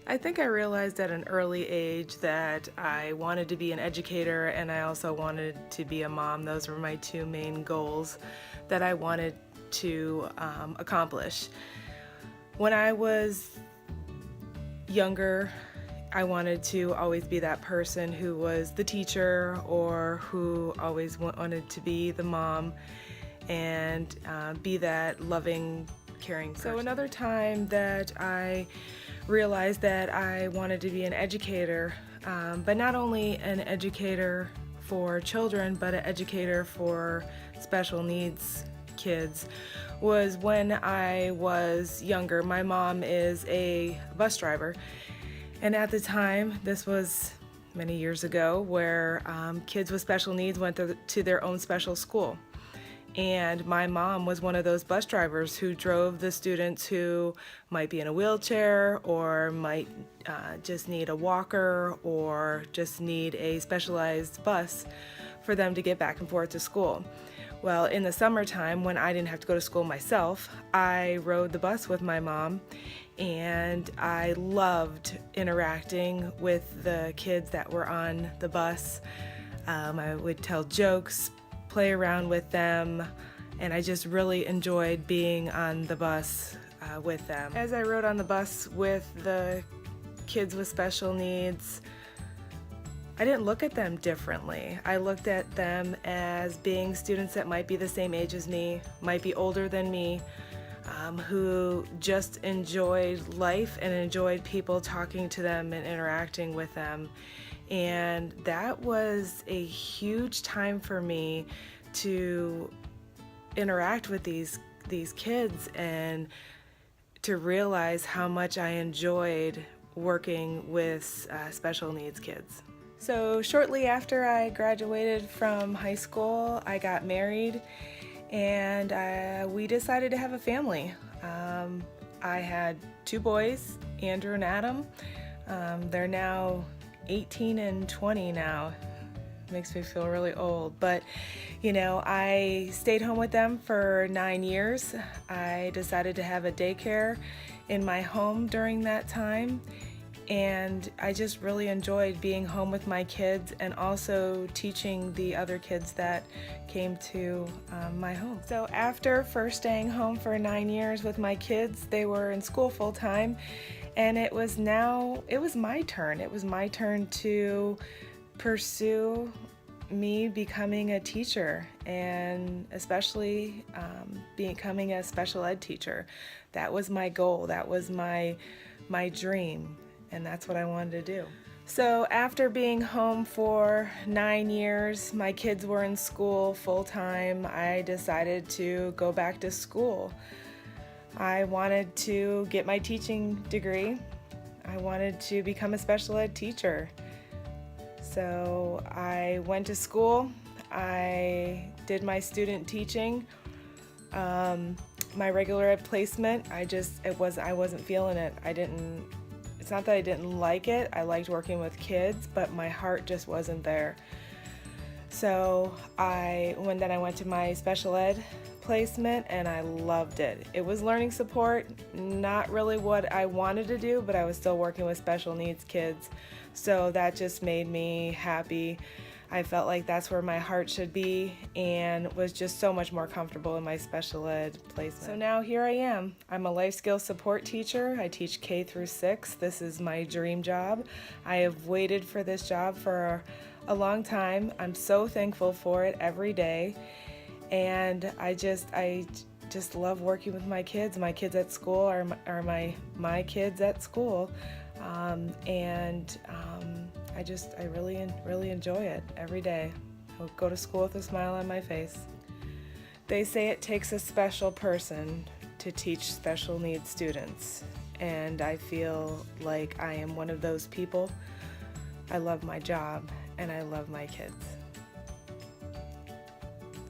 I think I realized at an early age that I wanted to be an educator and I also wanted to be a mom. Those were my two main goals that I wanted to accomplish. When I was younger, I wanted to always be that person who was the teacher or who always wanted to be the mom and be that loving, caring person. So another time that I realized that I wanted to be an educator, but not only an educator for children, but an educator for special needs kids, was when I was younger. My mom is a bus driver, and at the time, this was many years ago, where kids with special needs went to their own special school. And my mom was one of those bus drivers who drove the students who might be in a wheelchair or might just need a walker or just need a specialized bus for them to get back and forth to school. Well, in the summertime, when I didn't have to go to school myself, I rode the bus with my mom, and I loved interacting with the kids that were on the bus. I would tell jokes, play around with them, and I just really enjoyed being on the bus with them. As I rode on the bus with the kids with special needs, I didn't look at them differently. I looked at them as being students that might be the same age as me, might be older than me, who just enjoyed life and enjoyed people talking to them and interacting with them. And that was a huge time for me to interact with these kids and to realize how much I enjoyed working with special needs kids. So shortly after I graduated from high school, I got married, and we decided to have a family. I had two boys, Andrew and Adam. They're now 18 and 20 now. Makes me feel really old, but you know, I stayed home with them for 9 years. I decided to have a daycare in my home during that time, and I just really enjoyed being home with my kids and also teaching the other kids that came to my home. So after first staying home for 9 years with my kids, they were in school full time, and it was my turn. It was my turn to pursue me becoming a teacher, and especially becoming a special ed teacher. That was my goal. That was my dream, and that's what I wanted to do. So after being home for 9 years, my kids were in school full time. I decided to go back to school. I wanted to get my teaching degree. I wanted to become a special ed teacher. So I went to school. I did my student teaching. My regular ed placement, I wasn't feeling it. It's not that I didn't like it. I liked working with kids, but my heart just wasn't there. So I went to my special ed placement, and I loved it. It was learning support, not really what I wanted to do, but I was still working with special needs kids. So that just made me happy. I felt like that's where my heart should be, and was just so much more comfortable in my special ed placement. So now here I am. I'm a life skills support teacher. I teach K through 6. This is my dream job. I have waited for this job for a long time. I'm so thankful for it every day, and I just love working with my kids. My kids at school are my kids at school. I really enjoy it every day. I go to school with a smile on my face. They say it takes a special person to teach special needs students, and I feel like I am one of those people. I love my job, and I love my kids.